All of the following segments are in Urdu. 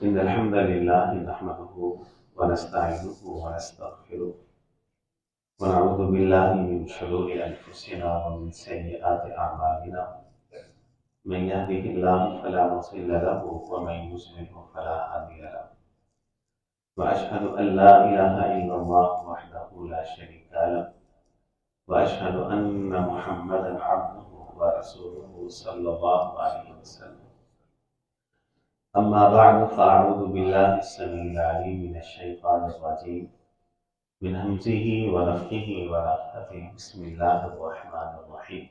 إن الحمد لله نحمده ونستعينه ونستغفره ونعوذ بالله من شرور أنفسنا ومن سيئات أعمالنا من يهده الله فلا مضل له ومن يضلل فلا هادي له وأشهد أن لا إله إلا الله وحده لا شريك له وأشهد أن محمدا عبده ورسوله صلى الله عليه وسلم أما بعد فأعوذ بالله السميع العليم من الشيطان الرجيم من همزه ونفخه ونفخه بسم الله الرحمن الرحيم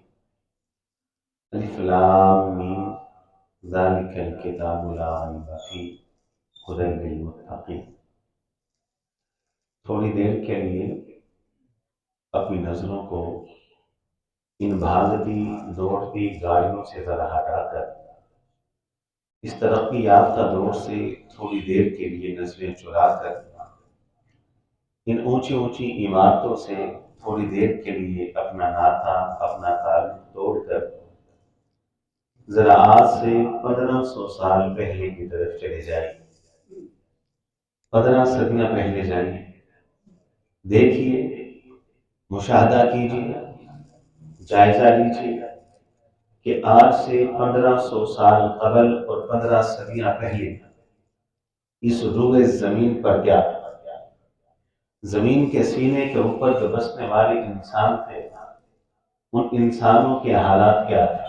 ألف لام ميم ذلك الكتاب لا ريب فيه هدى للمتقين۔ تھوڑی دیر کے لیے اپنی نظروں کو ان بھاگتی دوڑتی گاڑیوں سے ذرا ہٹا کر اس ترقی یافتہ دور سے تھوڑی دیر کے لیے نظریں چرا کر ان اونچی اونچی عمارتوں سے تھوڑی دیر کے لیے اپنا ناتا اپنا تعلق توڑ کر ذرا آج سے 1500 سال پہلے کی طرف چلے جائیں، 15 صدیاں پہلے جائیں، دیکھیے، مشاہدہ کیجیے، جائزہ لیجیے کہ آج سے 1500 سال قبل اور 15 صدیاں پہلے اس روئے زمین پر کیا تھا۔ زمین کے سینے کے اوپر جو بسنے والے انسان تھے، ان انسانوں کے حالات کیا تھے۔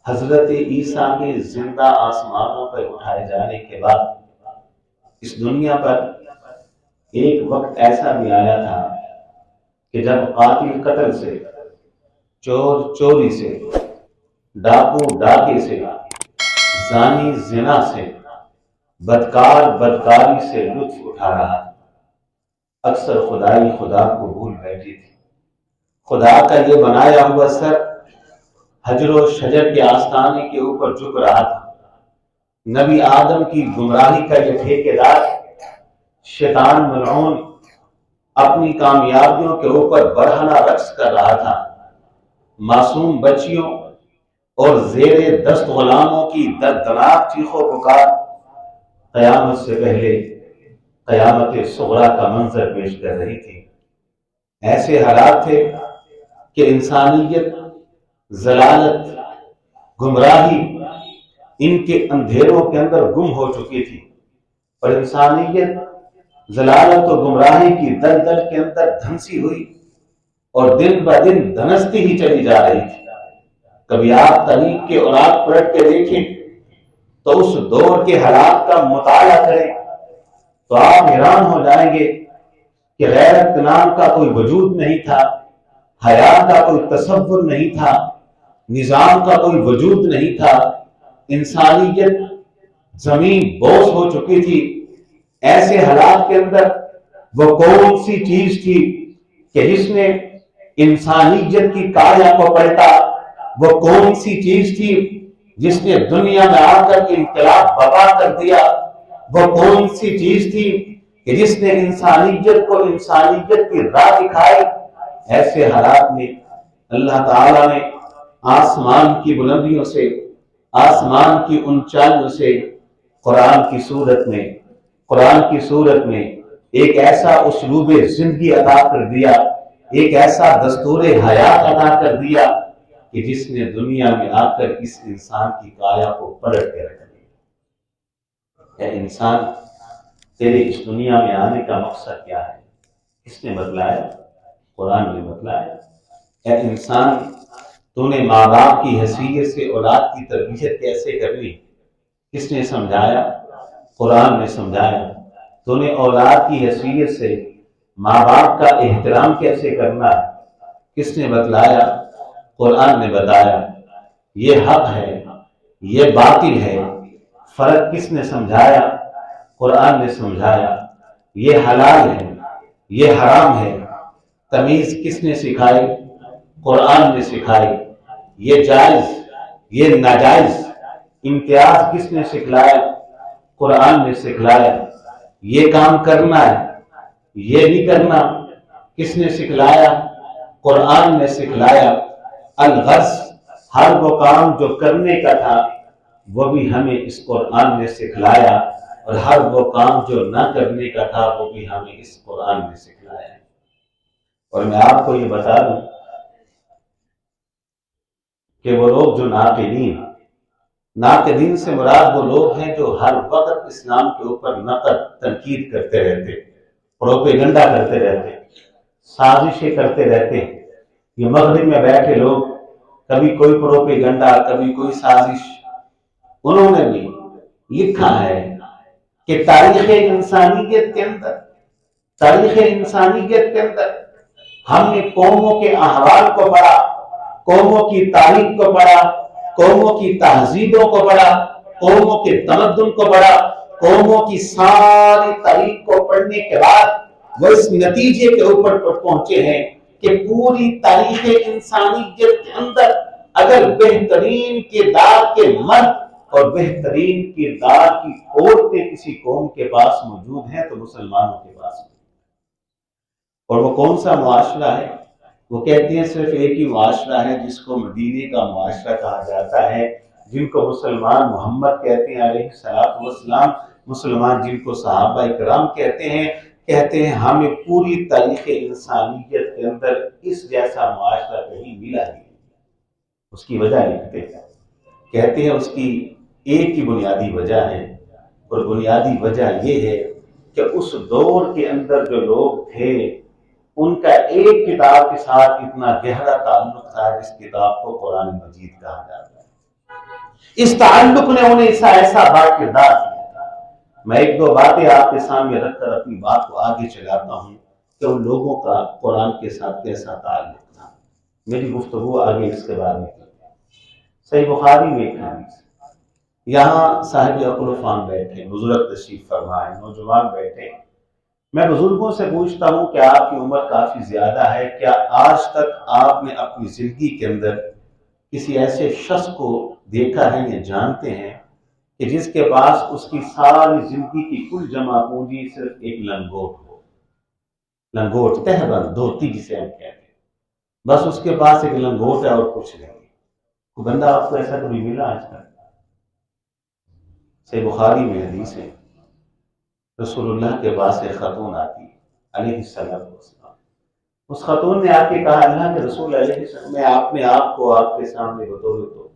حضرت عیسیٰ کے زندہ آسمانوں پر اٹھائے جانے کے بعد اس دنیا پر ایک وقت ایسا بھی آیا تھا کہ جب قاتل قتل سے، چور چوری سے، ڈاکو ڈاکے سے، زانی زنا سے، بدکار بدکاری سے لطف اٹھا رہا تھا۔ اکثر خدائی خدا کو بھول بیٹھی تھی۔ خدا کا یہ بنایا ہوا سر حجر و شجر کے آستانے کے اوپر جھک رہا تھا۔ نبی آدم کی گمراہی کا یہ ٹھیکیدار شیطان ملعون اپنی کامیابیوں کے اوپر برہنہ رقص کر رہا تھا۔ معصوم بچیوں اور زیر دست غلاموں کی دردناک چیخ و پکار قیامت سے پہلے قیامت صغریٰ کا منظر پیش کر رہی تھی۔ ایسے حالات تھے کہ انسانیت ضلالت گمراہی ان کے اندھیروں کے اندر گم ہو چکی تھی، اور انسانیت ضلالت و گمراہی کی دلدل کے اندر دھنسی ہوئی اور دن بہ دن دھنستی ہی چلی جا رہی تھی۔ کبھی آپ تاریخ کے اوراق پلٹ کے دیکھیں تو اس دور کے حالات کا مطالعہ کریں تو آپ حیران ہو جائیں گے کہ غیرت نام کا کوئی وجود نہیں تھا، حیا کا کوئی تصور نہیں تھا، نظام کا کوئی وجود نہیں تھا۔ انسانیت زمین بوس ہو چکی تھی۔ ایسے حالات کے اندر وہ کون سی چیز تھی کہ جس نے انسانیت کی کایا کو پلٹا؟ وہ کون سی چیز تھی جس نے دنیا میں آ کر انقلاب برپا کر دیا؟ وہ کون سی چیز تھی کہ جس نے انسانیت کو انسانیت کی راہ دکھائی؟ ایسے حالات میں اللہ تعالیٰ نے آسمان کی بلندیوں سے، آسمان کی اونچائیوں سے قرآن کی صورت میں ایک ایسا اسلوب زندگی عطا کر دیا، ایک ایسا دستور حیات عطا کر دیا کہ جس نے دنیا میں آ کر اس انسان کی کایا کو پلٹ کے رکھ دیا۔ اے انسان، تیرے اس دنیا میں آنے کا مقصد کیا ہے؟ کس نے بتلایا؟ قرآن نے بتلایا۔ اے انسان، تو نے ماں باپ کی حیثیت سے اولاد کی تربیت کیسے کرنی؟ کس نے سمجھایا؟ قرآن نے سمجھایا۔ تو نے اولاد کی حیثیت سے ماں باپ کا احترام کیسے کرنا ہے؟ کس نے بتلایا؟ قرآن نے بتایا۔ یہ حق ہے، یہ باطل ہے، فرق کس نے سمجھایا؟ قرآن نے سمجھایا۔ یہ حلال ہے، یہ حرام ہے، تمیز کس نے سکھائی؟ قرآن نے سکھائی۔ یہ جائز، یہ ناجائز، امتیاز کس نے سکھلایا؟ قرآن نے سکھلایا۔ یہ کام کرنا ہے، یہ نہیں کرنا، کس نے سکھلایا؟ قرآن نے سکھلایا۔ الغرض ہر وہ کام جو کرنے کا تھا وہ بھی ہمیں اس قرآن نے سکھلایا، اور ہر وہ کام جو نہ کرنے کا تھا وہ بھی ہمیں اس قرآن نے سکھلایا۔ اور میں آپ کو یہ بتا دوں کہ وہ لوگ جو ناقدین سے مراد وہ لوگ ہیں جو ہر وقت اسلام کے اوپر نقد تنقید کرتے رہتے، پروپیگنڈا کرتے رہتے، سازشیں کرتے رہتے۔ یہ مغرب میں بیٹھے لوگ کبھی کوئی پروپیگنڈا، کبھی کوئی سازش، انہوں نے بھی لکھا ہے کہ تاریخ انسانیت کے اندر ہم نے قوموں کے احوال کو پڑھا، قوموں کی تاریخ کو پڑھا، قوموں کی تہذیبوں کو پڑھا، قوموں کے تمدن کو پڑھا، قوموں کی ساری تاریخ کو پڑھنے کے بعد وہ اس نتیجے کے اوپر پہنچے ہیں کہ پوری تاریخ انسانیت کے اندر اگر بہترین کردار کے مرد اور بہترین کردار کی عورتیں کسی قوم کے پاس موجود ہیں تو مسلمانوں کے پاس۔ اور وہ کون سا معاشرہ ہے؟ وہ کہتے ہیں صرف ایک ہی معاشرہ ہے جس کو مدینے کا معاشرہ کہا جاتا ہے، جن کو مسلمان محمد کہتے ہیں علیہ الصلوۃ والسلام، مسلمان جن کو صحابہ کرام کہتے ہیں ہمیں پوری تاریخ انسانیت کے اندر اس جیسا معاشرہ کہیں ملا نہیں۔ اس کی وجہ لکھتے ہیں، کہتے ہیں اس کی ایک ہی بنیادی وجہ ہے، اور بنیادی وجہ یہ ہے کہ اس دور کے اندر جو لوگ تھے ان کا ایک کتاب کے ساتھ اتنا گہرا تعلق تھا جس کتاب کو قرآن مجید کہا جاتا ہے۔ اس تعلق نے انہیں ایسا با کردار کیا تھا۔ میں ایک دو باتیں آپ کے سامنے رکھ کر اپنی بات کو آگے چلاتا ہوں کہ ان لوگوں کا قرآن کے ساتھ کیسا تعلق تھا۔ میری گفتگو آگے اس کے بارے میں صحیح بخاری میں ایک حدیث، یہاں صاحب عقل و فہم بیٹھے، بزرگ تشریف فرما ہے، نوجوان بیٹھے، میں بزرگوں سے پوچھتا ہوں کہ آپ کی عمر کافی زیادہ ہے، کیا آج تک آپ نے اپنی زندگی کے اندر کسی ایسے شخص کو دیکھا ہے یا جانتے ہیں کہ جس کے پاس اس کی ساری زندگی کی کل جمع پونجی صرف ایک لنگوٹ ہو؟ لنگوٹ، تہبند، دھوتی جسے ہم کہتے ہیں، بس اس کے پاس ایک لنگوٹ ہے اور کچھ نہیں۔ کوئی بندہ آپ کو ایسا کبھی ملا آج تک؟ صحیح بخاری میں حدیث ہے، رسول اللہ کے پاس ایک خاتون آتی ہے علیہ السلام، اس خاتون نے آ کے کہا اللہ کے رسول علیہ السلام، میں اپنے آپ کو آپ کے سامنے بطور تو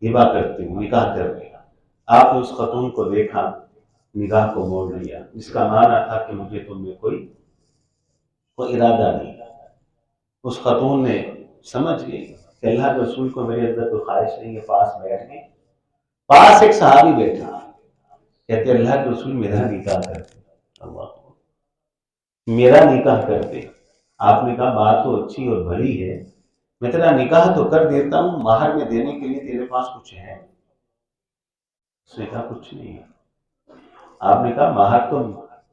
ہبہ کرتی ہوں، نکاح کر دیا۔ آپ نے اس خاتون کو دیکھا، نگاہ کو موڑ لیا، جس کا معنی تھا کہ مجھے تم میں کوئی ارادہ نہیں۔ اس خاتون نے سمجھ گئی کہ اللہ کے رسول کو میرے اندر کوئی خواہش نہیں ہے، پاس بیٹھ گئی۔ پاس ایک صحابی بیٹھا، کہتے اللہ کے رسول میرا نکاح کرتے، میرا نکاح کرتے۔ آپ نے کہا بات تو اچھی اور بڑی ہے، میں تیرا نکاح تو کر دیتا ہوں، مہر میں دینے کے لیے تیرے پاس کچھ ہے؟ اس نے کہا کچھ نہیں ہے۔ آپ نے کہا مہر تو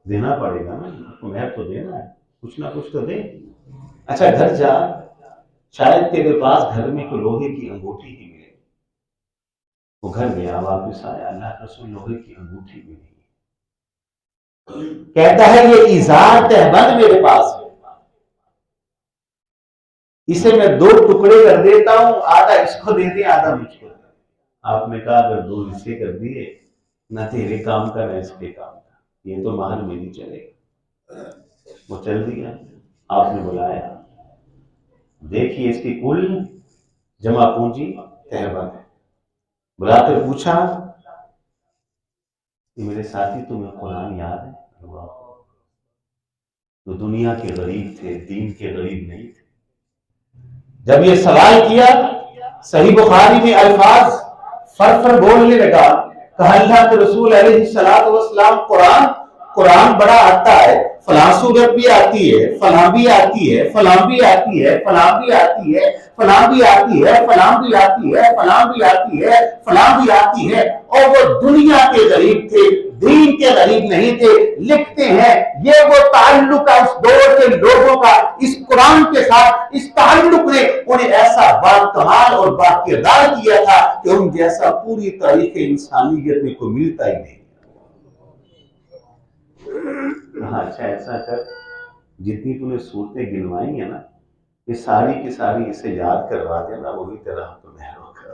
دینا پڑے گا نا، مہر تو دینا ہے، کچھ نہ کچھ تو دے۔ اچھا گھر جا، شاید تیرے پاس گھر میں کوئی لوہے کی انگوٹھی ہی ملے۔ وہ گھر گیا، واپس آیا، اللہ کے رسول لوہے کی انگوٹھی بھی نہیں۔ کہتا ہے یہ ایزار تہبند میرے پاس ہے، اسے میں دو ٹکڑے کر دیتا ہوں، آدھا اس کو دے دے، آدھا مجھ کو دے۔ آپ نے کہا اگر دو حصے کر دیے، نہ تیرے کام کا نہ اس کے کام کا، یہ تو مہر میں نہیں چلے گا۔ وہ چل دیا۔ آپ نے بلایا، دیکھیے اس کی کل جمع پونجی تہبند ہے۔ بلا کر پوچھا کہ میرے ساتھی تمہیں قرآن یاد ہے؟ تو دنیا کے غریب تھے، دین کے غریب نہیں تھے۔ جب یہ سوال کیا، صحیح بخاری میں الفاظ فرفر بولنے لگا، کہا اللہ کے رسول علیہ الصلوۃ والسلام قرآن بڑا آتا ہے، فلاں سورت بھی آتی ہے، فلاں بھی آتی ہے، فلاں بھی آتی ہے، فلاں بھی آتی ہے، فلاں بھی آتی ہے، فلاں بھی آتی ہے، فلاں بھی آتی ہے، فلاں بھی آتی ہے، اور وہ دنیا کے غریب تھے، دین کے غریب نہیں تھے۔ لکھتے ہیں یہ وہ تعلق ہے اس دور کے لوگوں کا اس قرآن کے ساتھ، اس تعلق نے انہیں ایسا باکمال اور باکردار کیا تھا کہ ان جیسا پوری تاریخ انسانیت میں کوئی ملتا ہی نہیں۔ کہا اچھا ایسا کر، جتنی تو نے صورتیں گنوائی ہیں نا، یہ ساری کی ساری اسے یاد کروا دینا، وہی تیرا حق محر ہوگا۔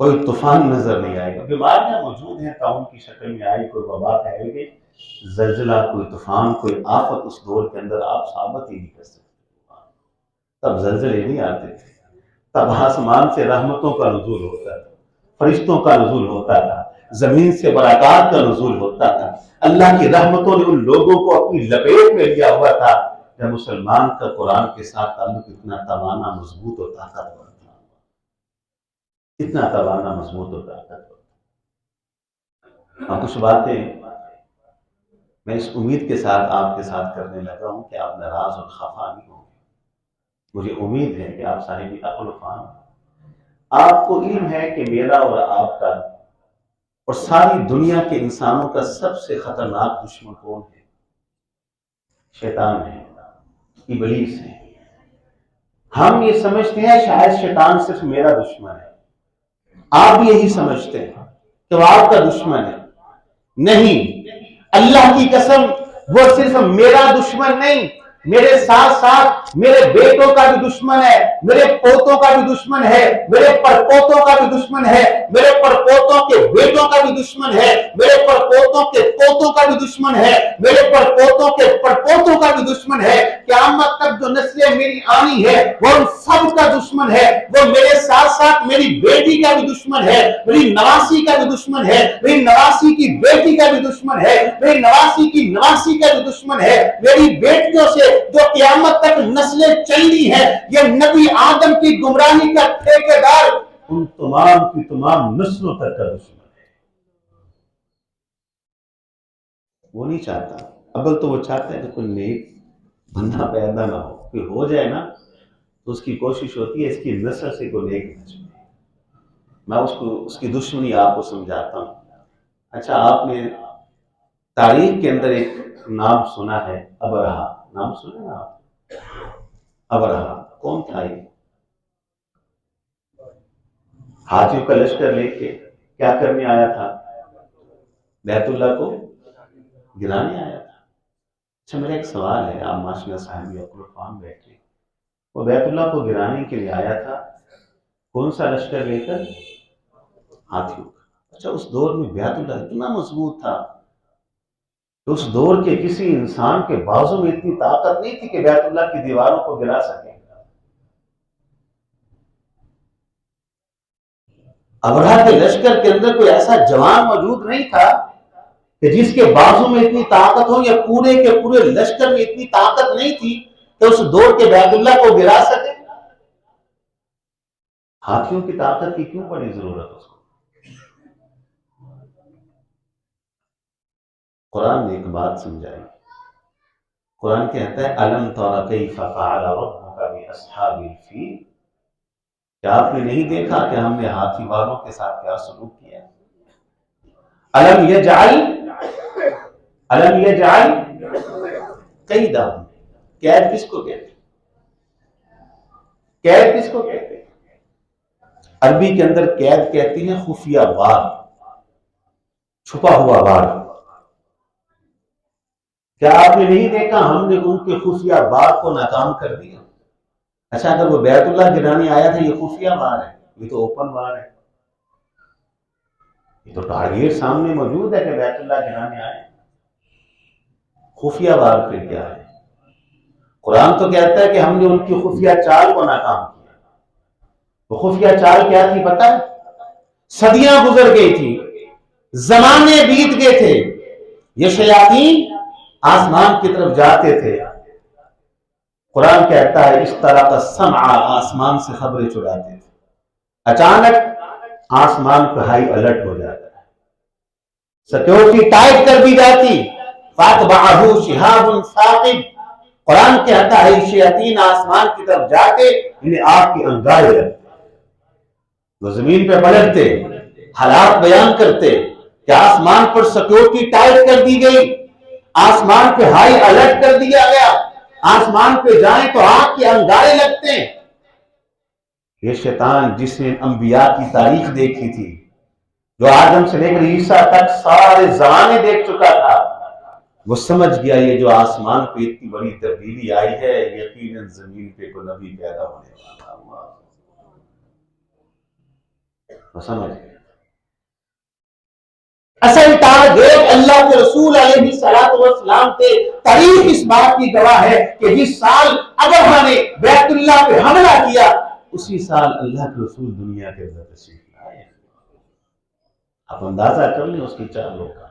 کوئی طوفان نظر نہیں آئے گا، بیماریاں موجود ہیں طاعون کی شکل میں آئی، کوئی وبا پھیل گئی، زلزلہ، کوئی طوفان، کوئی آفت اس دور کے اندر آپ ثابت ہی نہیں کر سکتے۔ تب زلزلے نہیں آتے تھے، تب آسمان سے رحمتوں کا نزول ہوتا تھا، فرشتوں کا نزول ہوتا تھا، زمین سے برکات کا نزول ہوتا تھا، اللہ کی رحمتوں نے ان لوگوں کو اپنی لپیٹ میں لیا ہوا تھا جب مسلمان کا قرآن کے ساتھ تعلق اتنا توانا مضبوط اور طاقتور تھا، اتنا توانا مضبوط اور طاقتور۔ کچھ باتیں میں اس امید کے ساتھ آپ کے ساتھ کرنے لگا ہوں کہ آپ ناراض اور خفا نہیں ہوں گے۔ مجھے امید ہے کہ آپ صاحب عقل و فہم ہیں۔ آپ کو علم ہے کہ میرا اور آپ کا اور ساری دنیا کے انسانوں کا سب سے خطرناک دشمن کون ہے؟ شیطان ہے، ابلیس ہے۔ ہم یہ سمجھتے ہیں شاید شیطان صرف میرا دشمن ہے، آپ بھی یہی سمجھتے ہیں کہ وہ آپ کا دشمن ہے۔ نہیں، اللہ کی قسم، وہ صرف میرا دشمن نہیں، میرے ساتھ ساتھ میرے بیٹوں کا بھی دشمن ہے، میرے پوتوں کا بھی دشمن ہے، میرے پرپوتوں کا بھی دشمن ہے، میرے پرپوتوں کے بیٹوں کا بھی دشمن ہے، میرے پرپوتوں کے پوتوں کا بھی دشمن ہے، میرے پرپوتوں کے پرپوتوں کا بھی دشمن ہے۔ قیامت تک جو نسلیں میری آنی ہے وہ ان سب کا دشمن ہے۔ وہ میرے ساتھ ساتھ میری بیٹی کا بھی دشمن ہے، میری نواسی کا بھی دشمن ہے، میری نواسی کی بیٹی کا بھی دشمن ہے، میری نواسی کی نواسی کا بھی دشمن ہے۔ میری بیٹیوں سے جو قیامت تک نسلیں چلنی ہیں، یہ نبی آدم کی گمراہی کا ٹھیکیدار ان تمام کی تمام نسلوں تک کا دشمن ہے۔ وہ نہیں چاہتا، اول تو وہ چاہتا ہے کہ کوئی نیک بندہ پیدا نہ ہو، کوئی ہو جائے نا تو اس کی کوشش ہوتی ہے اس کی نسل سے کوئی نیک نہ جائے۔ میں اس کی دشمنی آپ کو سمجھاتا ہوں۔ اچھا، آپ نے تاریخ کے اندر ایک نام سنا ہے، ابرہا، نام سنا نا آپ؟ ابرہا کون تھا؟ یہ ہاتھیوں کا لشکر لے کے کیا کرنے آیا تھا؟ بیت اللہ کو گرانے آیا تھا۔ اچھا، میرا ایک سوال ہے، آپ ماشاء اللہ صاحب عقل و فہم بیٹھے، وہ بیت اللہ کو گرانے کے لیے آیا تھا، کون سا لشکر لے کر؟ ہاتھیوں کا۔ اچھا، اس دور میں بیت اللہ اتنا مضبوط تھا کہ اس دور کے کسی انسان کے بازو میں اتنی طاقت نہیں تھی کہ بیت اللہ کی دیواروں کو گرا سکے۔ ابرہا کے لشکر کے اندر کوئی ایسا جوان موجود نہیں تھا کہ جس کے بازو میں اتنی طاقت ہو، یا پورے کے پورے لشکر میں اتنی طاقت نہیں تھی کہ اس دور کے بیت اللہ کو گرا سکے۔ ہاتھیوں کی طاقت کی کیوں پڑی ضرورت اس کو؟ قرآن نے ایک بات سمجھائی، قرآن کہتا ہے أَلَمْ تَرَ كَيْفَ فَعَلَ رَبُّكَ بِأَصْحَابِ الْفِيلِ، کیا آپ نے نہیں دیکھا کہ ہم نے ہاتھی والوں کے ساتھ کیا سلوک کیا؟ أَلَمْ يَجْعَلْ قَيْدَهُمْ، قید کس کو کہتے ہیں؟ قید کس کو کہتے ہیں؟ عربی کے اندر قید کہتی ہیں خفیہ وار، چھپا ہوا وار۔ کیا آپ نے نہیں دیکھا ہم نے ان کے خفیہ وار کو ناکام کر دیا؟ اچھا، اگر وہ بیت اللہ گرانے آیا تھا، یہ خفیہ وار ہے، یہ تو اوپن وار ہے، یہ تو ٹارگیٹ سامنے موجود ہے کہ بیت اللہ گرانے آئے۔ خفیہ وار پھر کیا ہے؟ قرآن تو کہتا ہے کہ ہم نے ان کی خفیہ چال کو ناکام کیا۔ وہ خفیہ چال کیا تھی پتہ ہے؟ صدیاں گزر گئی تھی، زمانے بیت گئے تھے، یہ شیاطین آسمان کی طرف جاتے تھے، قرآن کہتا ہے اس طرح کا سمع، آسمان سے خبریں چراتے تھے، اچانک آسمان پہ ہائی الرٹ ہو جاتا ہے، سیکیورٹی ٹائٹ کر دی جاتی، فَأَتْبَعَهُ شِهَابٌ ثَاقِبٌ، قرآن کہتا ہے شیاطین آسمان کی طرف جاتے انہیں آگ کی انگارے لگتے، وہ زمین پہ پلٹتے، حالات بیان کرتے کہ آسمان پر سیکیورٹی ٹائٹ کر دی گئی، آسمان پہ ہائی الرٹ کر دیا گیا، آسمان پہ جائیں تو آگ کے انگارے لگتے ہیں۔ یہ شیطان جس نے انبیاء کی تاریخ دیکھی تھی، جو آدم سے لے کر عیسیٰ تک سارے زمانے دیکھ چکا تھا، وہ سمجھ گیا یہ جو آسمان پہ اتنی بڑی تبدیلی آئی ہے، یقیناً زمین پہ کوئی نبی پیدا ہونے والا ہوا۔ تو سمجھ گئے اصل ٹارگیٹ اللہ کے رسول علیہ الصلوۃ والسلام تھے. تاریخ اس بات کی گواہ ہے کہ جس سال ابرہہ نے بیت اللہ پہ حملہ کیا اسی سال اللہ کے رسول دنیا کے اندر تشریف لائے. آپ اندازہ کر لیں اس کی چالوں کا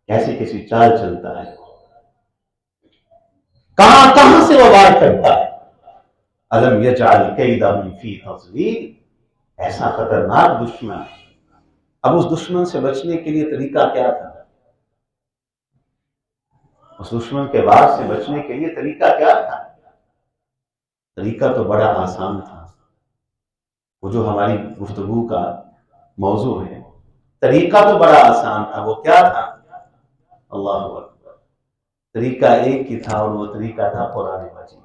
کیسی کیسی چال چلتا ہے, کہاں کہاں سے وہ وار کرتا ہے. الم یجعل کیدہم فی تضلیل, ایسا خطرناک دشمن. اب اس دشمن سے بچنے کے لیے طریقہ کیا تھا؟ اس دشمن کے وار سے بچنے کے لیے طریقہ کیا تھا؟ طریقہ تو بڑا آسان تھا. وہ جو ہماری گفتگو کا موضوع ہے, طریقہ تو بڑا آسان تھا. وہ کیا تھا؟ اللہ اکبر. طریقہ ایک ہی تھا اور وہ طریقہ تھا قرآن مجید.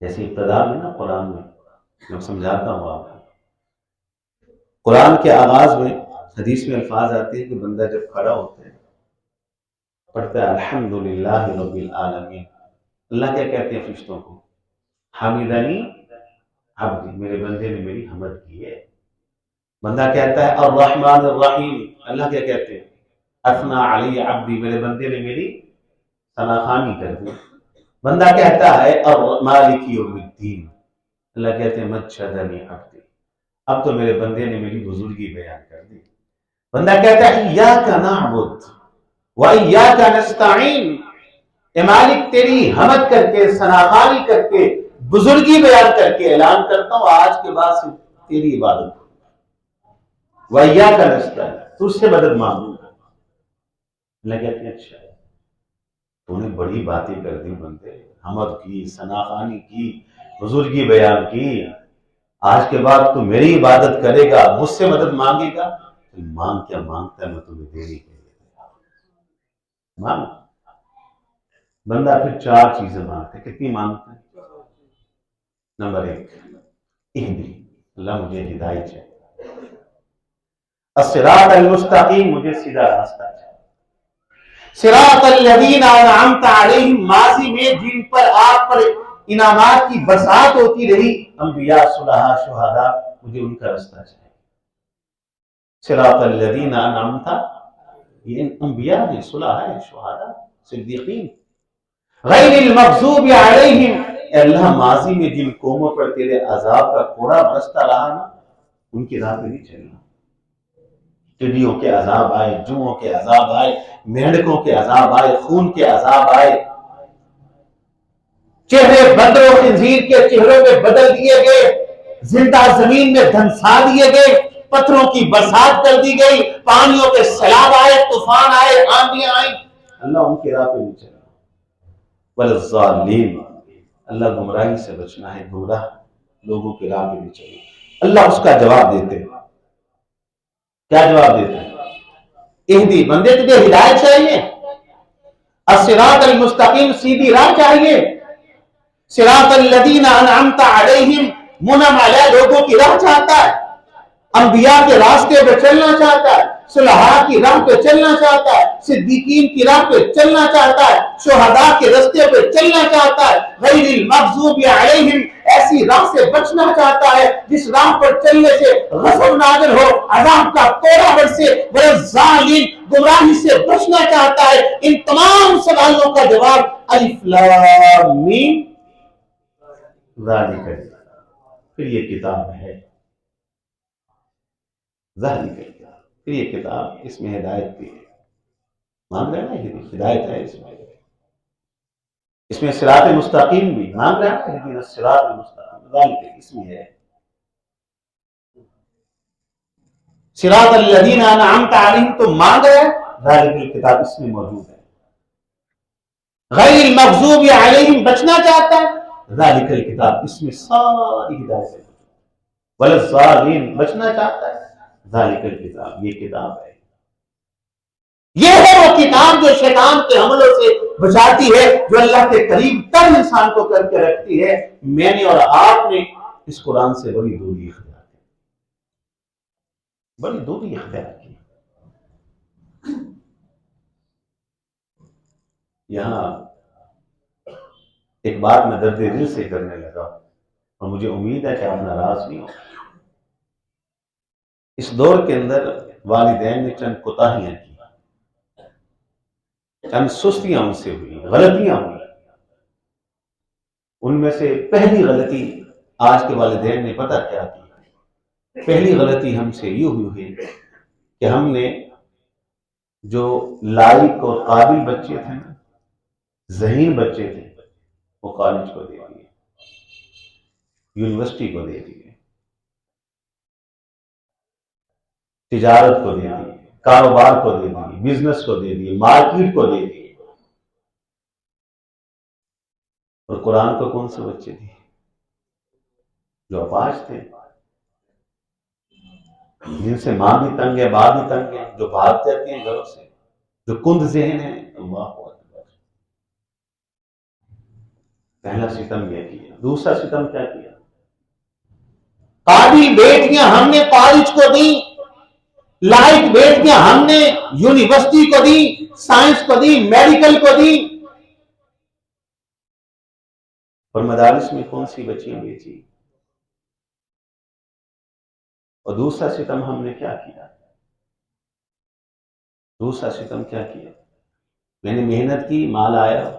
جیسے ابتدا میں نا قرآن میں سمجھاتا ہوں آپ کو, قرآن کے آغاز میں حدیث میں الفاظ آتے ہیں کہ بندہ جب کھڑا ہوتا ہے پڑھتا ہے الحمدللہ رب العالمین. اللہ کیا کہتے ہیں فرشتوں کو؟ حمدنی عبدی, میرے بندے نے میری حمد کی ہے. بندہ کہتا ہے الرحمن الرحیم, اللہ کیا کہتے ہیں؟ اثنا علی عبدی, میرے بندے نے میری ثناخوانی کر دی. بندہ کہتا ہے مالک یوم الدین, اللہ کہتے ہیں مجدنی عبدی, اب تو میرے بندے نے میری بزرگی بیان کر دی. بندہ کہتا ہے ایاک نعبد و ایاک نستعین, اے مالک تیری حمد کر کے ثناخوانی کر کے بزرگی بیان کر کے اعلان کرتا ہوں آج کے بعد سے تیری عبادت و ایاک نستعین, تجھ سے مدد مانگوں گا. اللہ کہتے ہیں اچھا تو نے بڑی باتیں کر دی بندے, حمد کی, ثناخوانی کی, بزرگی بیان کی, آج کے بعد تو میری عبادت کرے گا, مجھ سے مدد مانگے گا, مانگ کیا مانگتا ہے میں تمہیں دینے کے لیے مانگ. بندہ پھر چار چیزیں مانگتا ہے. کتنی مانگتا ہے؟ نمبر ایک اہدی, اللہ مجھے ہدایت چاہیے. الصراط المستقیم, مجھے سیدھا راستہ چاہیے. صراط الذین انعمت علیہم, ماضی میں جن پر آپ پر انعامات کی برسات ہوتی رہی, انبیاء, صلحاء, شہداء, مجھے ان کا راستہ چاہیے. صراط الذین انعمت, یہ انبیاء ہیں, صلحاء ہیں, شہداء, صدیقین. غیر المغضوب علیہم, اے اللہ ماضی میں جن قوموں پر تیرے عذاب کا کوڑا برستا رہا نا ان کی راہ پہ نہیں چلنا. ٹڈیوں کے عذاب آئے, جوؤں کے عذاب آئے, مینڈکوں کے عذاب آئے, خون کے عذاب آئے, چہرے بندر و خنزیر کے چہروں میں بدل دیے گئے, زندہ زمین میں دھنسا دیے گئے, پتھروں کی برسات کر دی گئی, پانیوں کے سیلاب آئے, طوفان آئے, آندھیاں آئیں, اللہ ان کی راہ پہ نہیں چلنا. والظالمین, اللہ گمراہی سے بچنا ہے, گمراہ لوگوں کی راہ پہ نہیں چلنا. اللہ اس کا جواب دیتے ہیں. کیا جواب دیتے ہیں؟ اہدی, بندے تجھے ہدایت چاہیے, الصراط المستقیم, سیدھی راہ چاہیے. صراط الذین انعمت علیہم, منعم علیہ لوگوں کی راہ چاہتا ہے, انبیاء کے راستے پہ چلنا چاہتا ہے, صلحاء کی راہ پہ چلنا چاہتا ہے, صدیقین کی راہ پہ چلنا چاہتا ہے, شہداء کے راستے پہ چلنا چاہتا ہے. غیر المغضوب علیہم, ایسی راہ سے بچنا چاہتا ہے جس راہ پر چلنے سے غضب نازل ہو, عذاب کا کوڑا برسے. والظالمین, گمراہی سے بچنا چاہتا ہے. ان تمام سوالوں کا جواب الف لام میم ذالک, پھر یہ کتاب ہے, ذالک کتاب, پھر یہ کتاب, اس میں ہدایت بھی ہے. مان رہے نا, ہدایت ہے اس میں صراط مستقیم بھی مان رہے ہیں, لیکن صراط المستقیم ذالک اس میں ہے. صراط الذین انعمت علیہم تو مان رہے ہیں, ذالک کتاب اس میں موجود ہے. غیر المغضوب علیہم بچنا چاہتا ہے, ذالک الکتاب اس میں ساری ہدایت ہے. والظالمین بچنا چاہتا ہے, ذالک الکتاب یہ کتاب ہے. یہ ہے وہ کتاب جو شیطان کے حملوں سے بچاتی ہے, جو اللہ کے قریب تر انسان کو کر کے رکھتی ہے. میں نے اور آپ نے اس قرآن سے بڑی دوری اختیار کی, بڑی دوری اختیار کی. یہاں ایک بات میں درد دل سے کرنے لگا اور مجھے امید ہے کہ آپ ناراض نہیں ہو. اس دور کے اندر والدین نے چند کوتاہیاں کی، چند سستیاں ان سے ہوئی، غلطیاں ہوئی۔ ان میں سے پہلی غلطی آج کے والدین نے پتہ کیا کی؟ پہلی غلطی ہم سے یہ ہوئی ہے کہ ہم نے جو لائق اور قابل بچے تھے نا، ذہین بچے تھے، وہ کالج کو دے دیے، یونیورسٹی کو دے دیے، تجارت کو دے دیے، کاروبار کو دے دیے، بزنس کو دے دیے، مارکیٹ کو دے دیے۔ اور قرآن کو کون سے بچے تھے؟ جو اپاہج تھے، جن سے ماں بھی تنگ ہے، باپ بھی تنگ ہے، جو بھاگ جاتے ہیں گھروں سے، جو کند ذہن ہے۔ اللہ اکبر۔ پہلا ستم یہ کیا۔ دوسرا ستم کیا کیا؟ قابل بیٹیاں ہم نے کالج کو دی، لائق بیٹیاں ہم نے یونیورسٹی کو دی، سائنس کو دی، میڈیکل کو دی، اور مدارس میں کون سی بچیاں بیچی؟ اور دوسرا ستم ہم نے کیا کیا؟ دوسرا ستم کیا کیا؟ میں نے محنت کی، مال آیا،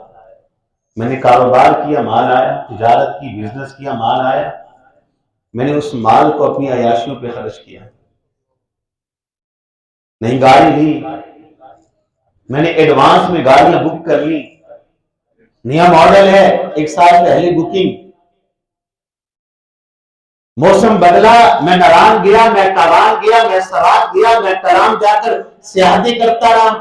میں نے کاروبار کیا، مال آیا، تجارت کی، بزنس کیا، مال آیا، میں نے اس مال کو اپنی عیاشیوں پہ خرچ کیا، نئی گاڑی لی، میں نے ایڈوانس میں گاڑیاں بک کر لی، نیا ماڈل ہے، 1 سال پہلے بکنگ، موسم بدلا، میں ناران گیا، میں کاوان گیا، میں سوات گیا، میں کرام جا کر سیاحتیں کرتا رہا۔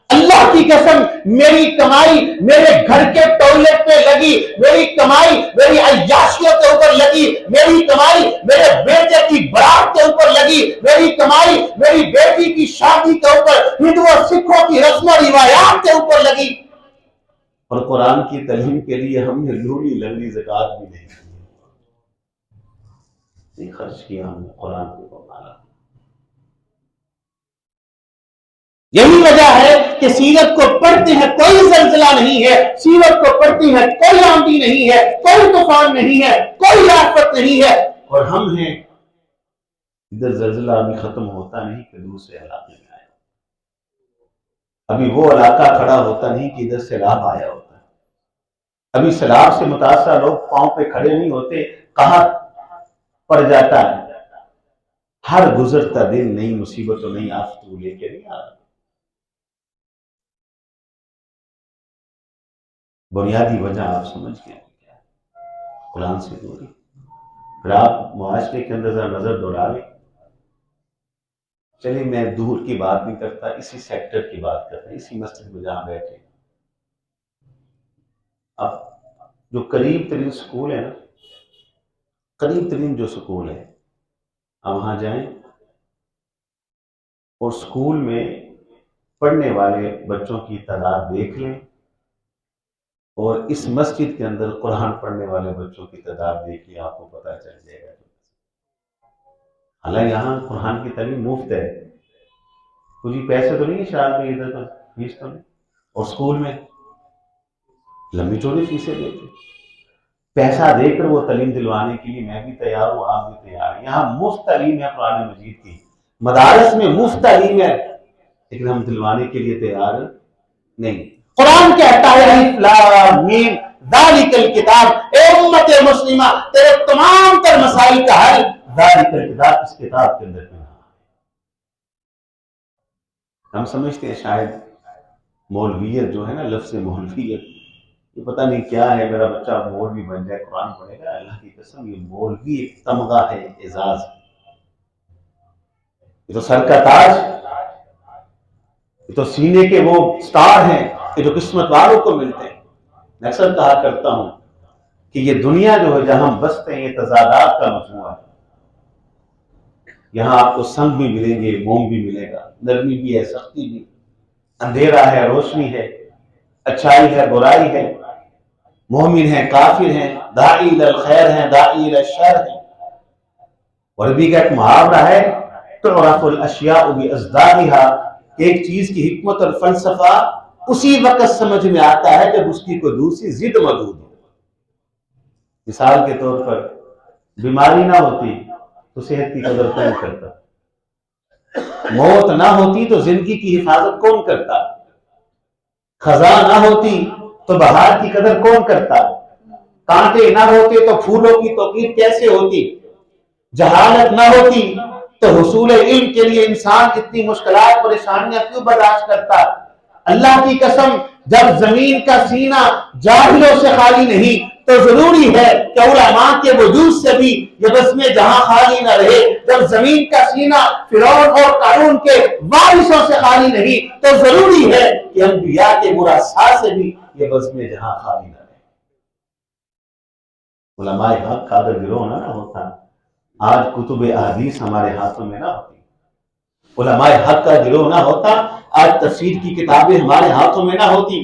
اللہ کی قسم میری کمائی میرے گھر کے ٹوائلٹ پہ لگی، میری کمائی میری عیاشیوں کے اوپر لگی، میری کمائی میرے بیٹے کی برات کے اوپر لگی، میری کمائی میری بیٹی کی شادی کے اوپر، ہندو اور سکھوں کی رسم و روایات کے اوپر لگی۔ اور قرآن کی تعلیم کے لیے ہم نے لوڑی لنگڑی زکوٰۃ بھی نہیں خرچ کیا، ہم نے قرآن کو مالا۔ یہی وجہ ہے کہ سیرت کو پڑھتے ہیں کوئی زلزلہ نہیں ہے، سیرت کو پڑھتے ہیں کوئی آندھی نہیں ہے، کوئی طوفان نہیں ہے، کوئی آفت نہیں ہے، اور ہم ہیں ادھر زلزلہ ابھی ختم ہوتا نہیں کہ دوسرے علاقے میں آیا، ابھی وہ علاقہ کھڑا ہوتا نہیں کہ ادھر سیلاب آیا ہوتا ہے، ابھی سیلاب سے متاثرہ لوگ پاؤں پہ کھڑے نہیں ہوتے، کہاں پڑ جاتا ہے۔ ہر گزرتا دن نئی مصیبت اور نئی آفت کو لے کے نہیں آ رہا۔ بنیادی وجہ آپ سمجھ گئے کیا؟ قرآن سے دوری۔ پھر آپ معاشرے کے اندر نظر دوڑا لیں۔ چلیے میں دور کی بات نہیں کرتا، اسی سیکٹر کی بات کرتا ہوں، اسی مسجد میں جہاں بیٹھے۔ اب جو قریب ترین سکول ہے نا، قریب ترین جو سکول ہے، آپ وہاں جائیں اور سکول میں پڑھنے والے بچوں کی تعداد دیکھ لیں، اور اس مسجد کے اندر قرآن پڑھنے والے بچوں کی تعداد دیکھ لیں، آپ کو پتہ چل جائے گا۔ حالانکہ یہاں قرآن کی تعلیم مفت ہے، کچھ پیسے تو نہیں ہے، شاید میں ادھر تو فیس تو نہیں، اور سکول میں لمبی چوڑی فیسیں دیتے، پیسہ دے کر وہ تعلیم دلوانے کے لیے میں بھی تیار ہوں، آپ بھی تیار ہیں۔ یہاں مفت تعلیم ہے قرآن مجید کی، مدارس میں مفت تعلیم ہے، لیکن ہم دلوانے کے لیے تیار نہیں۔ قرآن کہتا ہے الف لام میم ذالک الکتاب، اے امت مسلمہ تیرے تمام تر مسائل کا حل ذالک الکتاب، اس کتاب کے اندر ہے۔ ہم سمجھتے ہیں شاید مولویت جو ہے نا، لفظ مولویت یہ پتہ نہیں کیا ہے، میرا بچہ مولوی بن جائے قرآن پڑھے گا۔ اللہ کی قسم یہ مولوی ایک تمغہ ہے، اعزاز، یہ تو سر کا تاج، یہ تو سینے کے وہ سٹار ہیں کہ جو قسمت والوں کو ملتے ہیں۔ میں اکثر کہا کرتا ہوں کہ یہ دنیا جو ہے جہاں ہم بستے ہیں یہ تضادات کا مجموعہ ہے۔ یہاں آپ کو سنگ بھی ملیں گے، موم بھی ملے گا، نرمی بھی ہے، سختی بھی، اندھیرا ہے، روشنی ہے، اچھائی ہے، برائی ہے، مومن ہیں، کافر ہیں، داعی الخیر ہیں، داعی الشر ہیں۔ اور عربی کا ایک محاورہ ہے تعرف الاشیاء بازدادها، کہ ایک چیز کی حکمت اور فلسفہ اسی وقت سمجھ میں آتا ہے جب اس کی کوئی دوسری ضد موجود ہو۔ مثال کے طور پر بیماری نہ ہوتی تو صحت کی قدر کون کرتا، موت نہ ہوتی تو زندگی کی حفاظت کون کرتا؟ خزاں نہ ہوتی تو بہار کی قدر کون کرتا؟ کانٹے نہ ہوتے تو پھولوں کی توقیر کیسے ہوتی؟ جہالت نہ ہوتی تو حصول علم کے لیے انسان اتنی مشکلات پریشانیاں کیوں برداشت کرتا؟ اللہ کی قسم، جب زمین کا سینہ جاہلوں سے خالی نہیں تو ضروری ہے کہ علماء کے وجود سے بھی یہ بسم جہاں خالی نہ رہے۔ جب زمین کا سینہ فرعون اور قارون کے وارثوں سے خالی نہیں تو ضروری ہے کہ انبیاء کے مرثاء سے بھی یہ بسم جہاں خالی نہ رہے۔ علماء حق کا اگر گروہ نہ ہوتا، آج کتب احادیث ہمارے ہاتھوں میں نہ ہوتی۔ علماء حق کا گروہ نہ ہوتا، آج تفسیر کی کتابیں ہمارے ہاتھوں میں نہ ہوتی۔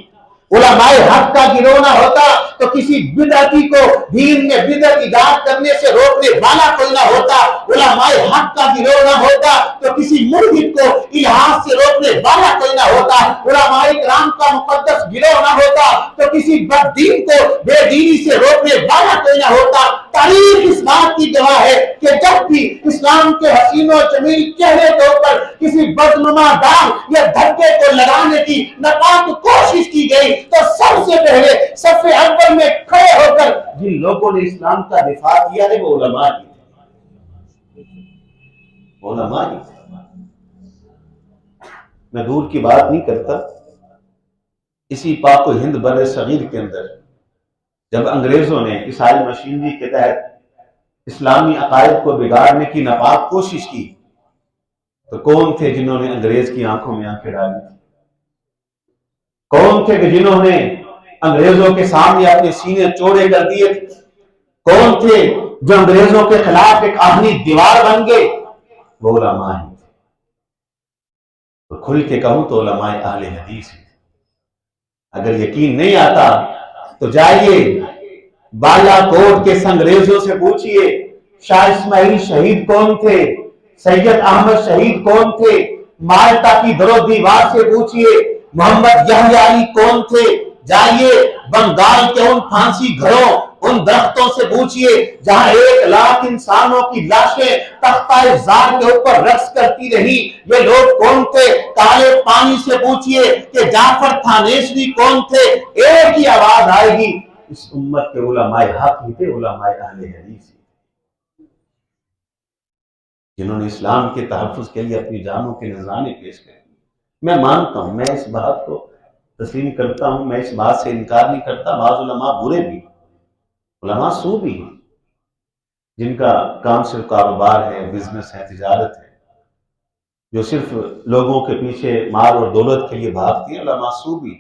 علماء حق کا گروہ نہ ہوتا تو کسی بدعتی کو دین میں بدعت ایجاد کرنے سے روکنے والا کوئی نہ ہوتا۔ علماء حق کا گروہ نہ ہوتا تو کسی ملحد کو الحاد سے روکنے والا کوئی نہ ہوتا۔ علماء کرام کا مقدس گروہ نہ ہوتا تو کسی بد دین کو بے دینی سے روکنے والا کوئی نہ ہوتا۔ تاریخ اس بات کی گواہ ہے کہ جب بھی اسلام کے حسین و جمیل چہرے کے اوپر کسی بدنما داغ یا دھکے کو لگانے کی ناکام کوشش کی گئی تو سب سے پہلے صف اول میں کھڑے ہو کر جن لوگوں نے اسلام کا دفاع کیا ہے وہ علماء ہی تھے۔ علماء ہی تھے۔ میں دور کی بات نہیں کرتا، اسی پاک و ہند بر صغیر کے اندر جب انگریزوں نے عیسائی مشینری کے تحت اسلامی عقائد کو بگاڑنے کی ناپاک کوشش کی تو کون تھے جنہوں نے انگریز کی آنکھوں میں آنکھیں ڈالی تھی؟ کون تھے کہ جنہوں نے انگریزوں کے سامنے اپنے سینے چوڑے کر دیے تھے؟ کون تھے جو انگریزوں کے خلاف ایک آہنی دیوار بن گئے؟ وہ علماء ہی تھے۔ تو کھل کے کہوں تو علماء اہل حدیث ہیں۔ اگر یقین نہیں آتا تو جائیے بالا کوٹ کے سنگریزوں سے پوچھئے شاہ اسماعیل شہید کون تھے، سید احمد شہید کون تھے، مالٹا کی در و دیوار سے پوچھئے محمد یحییٰ علی کون تھے، جائیے بنگال کے ان پھانسی گھروں ان درختوں سے پوچھئے جہاں 1,00,000 انسانوں کی لاشیں تختہ زار کے اوپر رقص کرتی رہی، یہ لوگ کون تھے؟ کالے پانی سے پوچھئے کہ جعفر تھانیشوی کون تھے، ایک ہی آواز آئے گی، اس امت کے علماء حق ہی تھے، علماء اہل حدیث ہی، جنہوں نے اسلام کے تحفظ کے لیے اپنی جانوں کے نذرانے پیش کرے۔ میں مانتا ہوں، میں اس بات کو تسلیم کرتا ہوں، میں اس بات سے انکار نہیں کرتا، بعض علماء برے بھی، علماء سو بھی ہیں، جن کا کام صرف کاروبار ہے، بزنس ہے، تجارت ہے، جو صرف لوگوں کے پیچھے مال اور دولت کے لیے بھاگتی ہیں، علماء سو بھی۔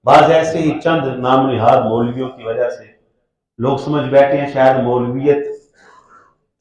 بعض ایسے ہی چند نام نہاد مولویوں کی وجہ سے لوگ سمجھ بیٹھے ہیں شاید مولویت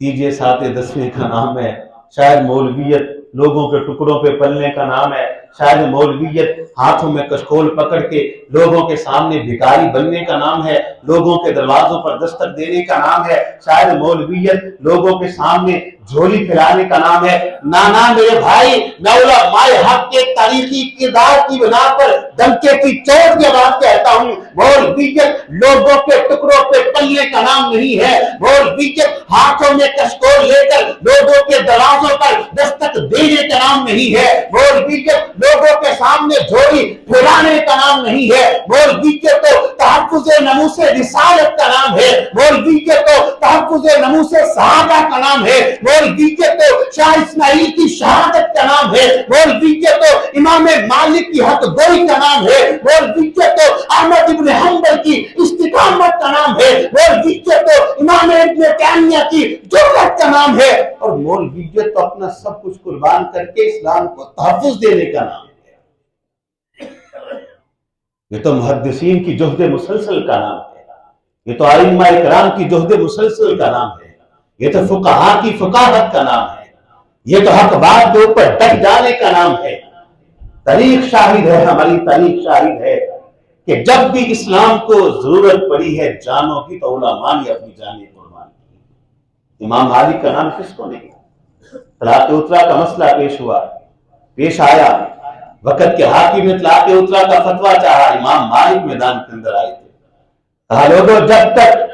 تیجے ساتھ دسویں کا نام ہے، شاید مولویت لوگوں کے ٹکڑوں پہ پلنے کا نام ہے، شاید مولویت ہاتھوں میں کشکول پکڑ کے لوگوں کے سامنے بھکاری بننے کا نام ہے، لوگوں کے دروازوں پر دستک دینے کا نام ہے، شاید مولویت لوگوں کے سامنے جھولی پھیلانے کا نام ہے۔ نانا میرے بھائی، میں علماء حق کے تاریخی کردار کی بنا پر دمکے کی چوٹ کے بعد کہتا ہوں، مولویت لوگوں کے ٹکڑوں پہ پلنے کا نام نہیں ہے، مولویت ہاتھوں میں کشکول لے کر لوگوں کے دروازوں پر دستک دینے کا نام نہیں ہے، مولویت لوگوں کے سامنے جھولی پھیلانے کا نام نہیں ہے، مولویت تو تحفظ ناموس رسالت کا نام ہے، مولویت تو تحفظ ناموس صحابہ کا نام ہے، مولویت تو شاہ اسماعیل کی شہادت کا نام ہے، مولویت تو امام مالک کی حق گوئی کا نام ہے، مولویت تو احمد ابن حنبل کی استقامت کا نام ہے، مولویت تو امام ابن تیمیہ کی جرأت کا نام ہے، اور مولویت تو اپنا سب کچھ قربان کر کے اسلام کو تحفظ دینے کا نام ہے۔ یہ تو محدثین کی جہد مسلسل کا نام ہے، یہ تو ائمہ اکرام کی جہد مسلسل کا نام ہے، یہ تو فقہاء کی فقاہت کا نام ہے، یہ تو حق بات کے اوپر ڈٹ جانے کا نام ہے۔ تاریخ شاہد ہے، ہماری تاریخ شاہد ہے کہ جب بھی اسلام کو ضرورت پڑی ہے جانوں کی تو علماء نے اپنی جانیں قربان کی۔ امام مالک کا نام کس کو نہیں؟ طلاق اترا کا مسئلہ پیش آیا، وقت کے حاکم نے طلاق اترا کا فتویٰ چاہا، امام مالک میدان کے اندر آئے تھے، کہا لوگوں جب تک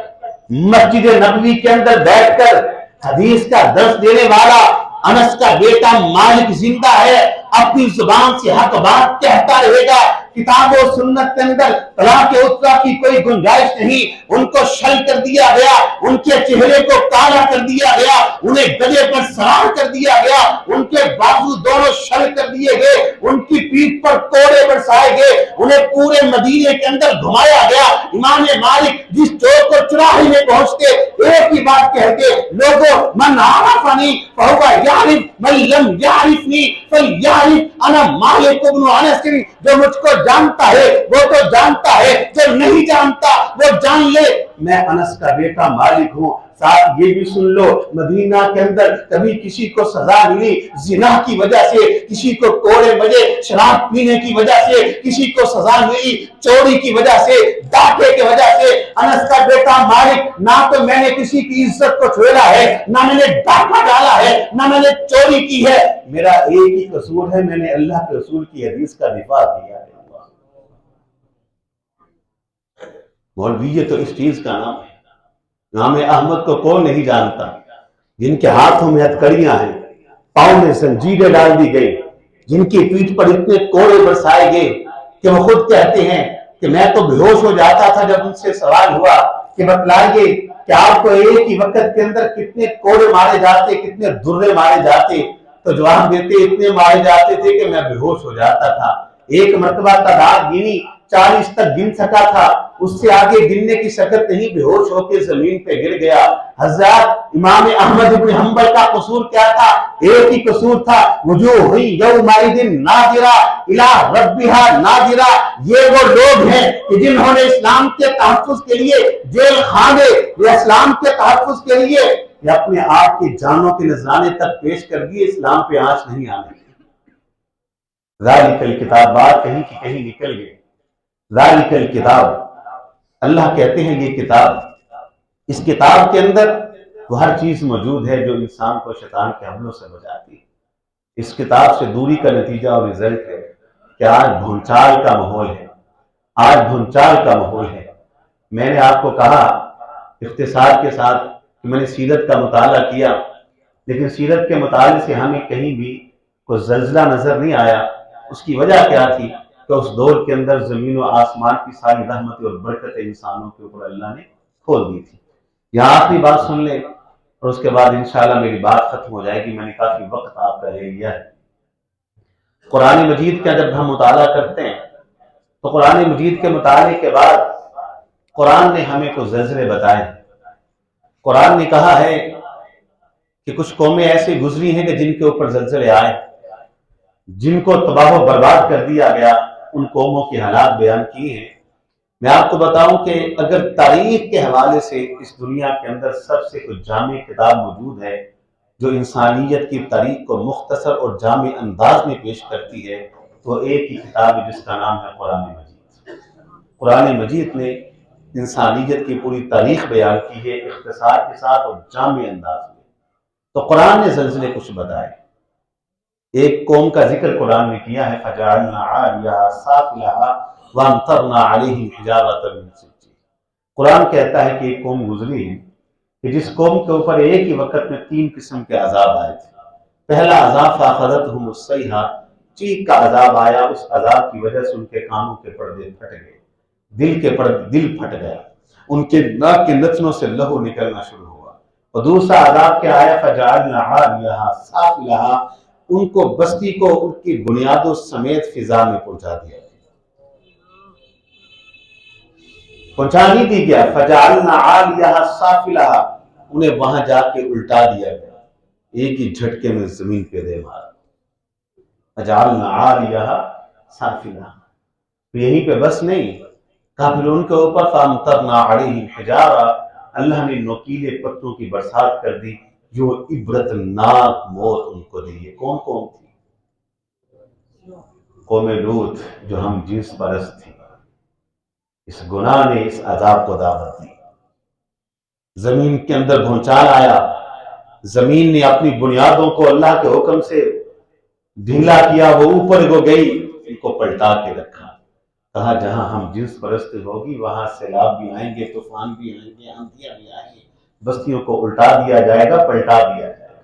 مسجد نبوی کے اندر بیٹھ کر حدیث کا درس دینے والا انس کا بیٹا مالک زندہ ہے، اپنی زبان سے حق بات کہتا رہے گا، کتاب و سنت کے اندر طلاق عترہ کی کوئی گنجائش نہیں، ان کو شل کر دیا گیا، ان کے چہرے کو کالا کر دیا گیا، انہیں گدھے پر سوار کر دیا گیا، ان کے بازو دونوں شل کر دیے گئے، ان کی پیٹھ پر کوڑے برسائے گئے، انہیں پورے مدینے کے اندر گھمایا گیا۔ امام مالک جس چوک اور چراہے میں پہنچتے ایک ہی بات کہتے، لوگوں من عرفنی فہو یعرف من لم یعرفنی فلیعرف انا مالک بن انس، جو مجھ کو جانتا ہے وہ تو جانتا ہے، جو نہیں جانتا وہ جان لے میں انس کا بیٹا مالک ہوں۔ ساتھ یہ بھی سن لو، مدینہ کے اندر کبھی کسی کو سزا ملی زنا کی وجہ سے، کسی کو کوڑے بجے شراب پینے کی وجہ سے، کسی کو سزا ملی چوری کی وجہ سے، ڈاکے کی وجہ سے، انس کا بیٹا مالک نہ تو میں نے کسی کی عزت کو چھوڑا ہے، نہ میں نے ڈاکہ ڈالا ہے، نہ میں نے چوری کی ہے، میرا ایک ہی قصور ہے، میں نے اللہ کے رسول کی حدیث کا دفاع کیا ہے۔ مولوی یہ تو اس چیز کا نام ہے۔ امام احمد کو کون نہیں جانتا، جن کے ہاتھوں میں ہتھکڑیاں ہیں، پاؤں میں زنجیریں ڈال دی گئی، جن کی پیٹھ پر اتنے کوڑے برسائے گئے کہ وہ خود کہتے ہیں کہ میں تو بے ہوش ہو جاتا تھا جب ان سے سوال ہوا کہ بتلائیے کہ آپ کو ایک ہی وقت کے اندر کتنے کوڑے مارے جاتے، کتنے درے مارے جاتے، تو جواب دیتے اتنے مارے جاتے تھے کہ میں بے ہوش ہو جاتا تھا۔ ایک مرتبہ تعداد گنی 40 تک گن سکا تھا، اس سے آگے گننے کی شکت نہیں، بے ہوش ہو کے زمین پہ گر گیا۔ حضرات امام احمد بن حنبل کا قصور کیا تھا؟ ایک ہی قصور تھا، وجوہ یومئذ ناظرہ الی ربہا ناظرہ۔ یہ وہ لوگ ہیں کہ جنہوں نے اسلام کے تحفظ کے لیے جیل خانے یا اسلام کے تحفظ کے لیے یا اپنے آپ کی جانوں کے نذرانے تک پیش کر دیے، اسلام پہ آنچ نہیں آنے دی۔ ذالک الکتاب، بات کہیں کی کہیں نکل گئی۔ ذالک الکتاب، اللہ کہتے ہیں یہ کتاب، اس کتاب کے اندر وہ ہر چیز موجود ہے جو انسان کو شیطان کے حملوں سے بچاتی ہے۔ اس کتاب سے دوری کا نتیجہ اور رزلٹ ہے کہ آج بھونچال کا ماحول ہے، آج بھونچال کا ماحول ہے۔ میں نے آپ کو کہا اختصار کے ساتھ کہ میں نے سیرت کا مطالعہ کیا، لیکن سیرت کے مطالعے سے ہمیں کہیں بھی کوئی زلزلہ نظر نہیں آیا۔ اس کی وجہ کیا تھی کہ اس دور کے اندر زمین و آسمان کی ساری رحمت اور برکت انسانوں کے اوپر اللہ نے کھول دی تھی۔ یہاں آخری بات سن لیں اور اس کے بعد انشاءاللہ میری بات ختم ہو جائے گی، میں نے کافی وقت آپ کا لے لیا ہے۔ قرآن مجید کا جب ہم مطالعہ کرتے ہیں تو قرآن مجید کے مطالعے کے بعد قرآن نے ہمیں کچھ زلزلے بتائے۔ قرآن نے کہا ہے کہ کچھ قومیں ایسے گزری ہیں کہ جن کے اوپر زلزلے آئے، جن کو تباہ و برباد کر دیا گیا، ان قوموں کے حالات بیان کیے ہیں۔ میں آپ کو بتاؤں کہ اگر تاریخ کے حوالے سے اس دنیا کے اندر سب سے کچھ جامع کتاب موجود ہے جو انسانیت کی تاریخ کو مختصر اور جامع انداز میں پیش کرتی ہے تو ایک ہی کتاب ہے جس کا نام ہے قرآن مجید۔ قرآن مجید نے انسانیت کی پوری تاریخ بیان کی ہے اختصار کے ساتھ اور جامع انداز میں۔ تو قرآن نے زلزلے کچھ بتائے۔ ایک قوم کا ذکر قرآن نے کیا ہے، فَجَعَلْنَا عَالِيَهَا سَافِلَهَا وَأَمْطَرْنَا عَلَيْهِمْ حِجَارَةً مِّن سِجِّيلٍ۔ قرآن کہتا ہے کہ ایک قوم گزری ہے کہ جس قوم کے اوپر ایک ہی وقت میں 3 قسم کے عذاب آئے تھے۔ پہلا عذاب فَأَخَذَتْهُمُ الصَّيْحَةُ، چیخ کا عذاب آیا، اس عذاب کی وجہ سے ان کے کانوں کے پردے پھٹ گئے، دل پھٹ گیا، ان کے ناک کے نتنوں سے لہو نکلنا شروع ہوا۔ اور دوسرا عذاب کیا آیا، فَجَعَلْنَا عَالِيَهَا سَافِلَهَا، ان کو بستی کو ان کی بنیادوں سمیت فضا میں پہنچا دیا، پہنچا نہیں دی گیا۔ فَجَعَلْنَا عَالِيَهَا سَافِلَهَا، انہیں وہاں جا کے الٹا دیا گیا، ایک ہی جھٹکے میں زمین پہ دے مارا۔ فَجَعَلْنَا عَالِيَهَا سَافِلَهَا، یہیں پہ بس نہیں، کہا پھر ان کے اوپر فَأَمْطَرْنَا عَلَيْهِمْ حِجَارَةً، اللہ نے نوکیلے پتھروں کی برسات کر دی جو عبرت ناک موت ان کو دی۔ یہ کون قوم تھی؟ قوم لوط، جو ہم جنس پرست تھی۔ اس گناہ نے اس عذاب کو دعوت دی، زمین کے اندر بھونچال آیا، زمین نے اپنی بنیادوں کو اللہ کے حکم سے ڈھیلا کیا، وہ اوپر کو گئی، ان کو پلٹا کے رکھا، کہا جہاں ہم جنس پرست ہوگی وہاں سیلاب بھی آئیں گے، طوفان بھی آئیں گے، آندھیاں بھی آئیں گے، بستیوں کو الٹا دیا جائے گا، پلٹا دیا جائے گا۔